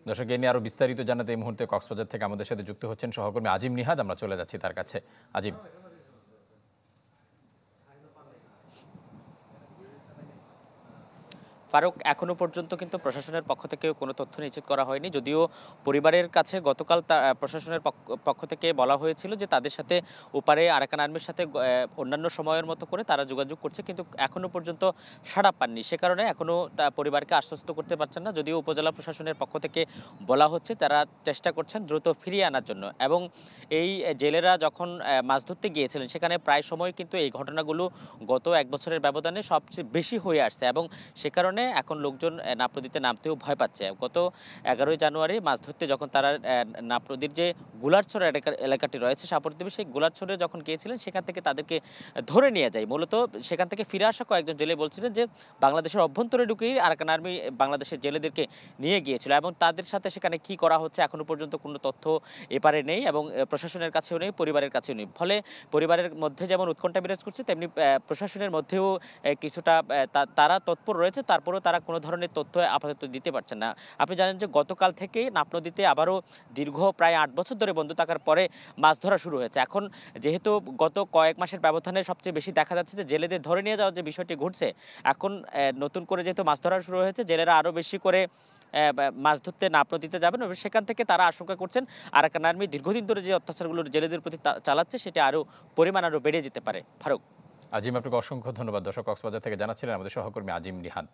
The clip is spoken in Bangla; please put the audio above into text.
দর্শক, এ নিয়ে আরো বিস্তারিত জানাতে এই মুহূর্তে কক্সবাজার থেকে আমাদের সাথে যুক্ত হচ্ছেন সহকর্মী আজিম নিহাদ। আমরা চলে যাচ্ছি তার কাছে। আজিম। ফারুক, এখনো পর্যন্ত কিন্তু প্রশাসনের পক্ষ থেকে কোনো তথ্য নিশ্চিত করা হয়নি, যদিও পরিবারের কাছে গতকাল প্রশাসনের পক্ষ থেকে বলা হয়েছিল যে তাদের সাথে ওপারে আরাকান আর্মির সাথে অন্যান্য সময়ের মতো করে তারা যোগাযোগ করছে, কিন্তু এখনো পর্যন্ত সাড়া পাননি। সে কারণে এখনো পরিবারকে আশ্বস্ত করতে পারছেন না, যদিও উপজেলা প্রশাসনের পক্ষ থেকে বলা হচ্ছে তারা চেষ্টা করছেন দ্রুত ফিরিয়ে আনার জন্য। এবং এই জেলেরা যখন মাছ ধরতে গিয়েছিলেন সেখানে প্রায় সময় কিন্তু এই ঘটনাগুলো গত এক বছরের ব্যবধানে সবচেয়ে বেশি হয়ে আসছে, এবং সে কারণে এখন লোকজন নাপ নদীতে নামতেও ভয় পাচ্ছে। গত 11ই জানুয়ারি মাছ ধরতে যখন তারা নাপ নদীর যে গুলারছড় এলাকাটি রয়েছে সাপরদ্বীপে, সেই গুলারছড়ে যখন গিয়েছিলেন সেখান থেকে তাদেরকে ধরে নিয়ে যায়। মূলত সেখান থেকে ফিরে আসা কয়েকজন জেলে বলছিলেন যে বাংলাদেশের অভ্যন্তরে ঢুকেই আরাকান আর্মি বাংলাদেশের জেলেদেরকে নিয়ে গিয়েছিল, এবং তাদের সাথে সেখানে কি করা হচ্ছে এখনো পর্যন্ত কোনো তথ্য এপারে নেই, এবং প্রশাসনের কাছেও নেই, পরিবারের কাছেও নেই। ফলে পরিবারের মধ্যে যেমন উৎকণ্ঠা বিরাজ করছে, তেমনি প্রশাসনের মধ্যেও কিছুটা তারা তৎপর রয়েছে, তারপরেও তারা কোনো ধরনের তথ্য আপাতত দিতে পারছেন না। আপনি জানেন যে গতকাল থেকে নাপ নদীতে আবারও দীর্ঘ প্রায় 8 বছর ধরে বন্ধ থাকার পরে মাছ ধরা শুরু হয়েছে। এখন যেহেতু গত কয়েক মাসের ব্যবধানে সবচেয়ে বেশি দেখা যাচ্ছে যে জেলেদের ধরে নিয়ে যাওয়ার যে বিষয়টি ঘটছে, এখন নতুন করে যেহেতু মাছ ধরা শুরু হয়েছে, জেলেরা আরও বেশি করে মাছ ধরতে নাপ নদীতে যাবেন, এবং সেখান থেকে তারা আশঙ্কা করছেন আরাকান আর্মি দীর্ঘদিন ধরে যে অত্যাচারগুলো জেলেদের প্রতি চালাচ্ছে সেটা পরিমাণ আরও বেড়ে যেতে পারে। ফারুক। আজিম, আপনাকে অসংখ্য ধন্যবাদ। দর্শক, কক্সবাজার থেকে জানাচ্ছিলেন আমাদের সহকর্মী আজিম নিহাদ।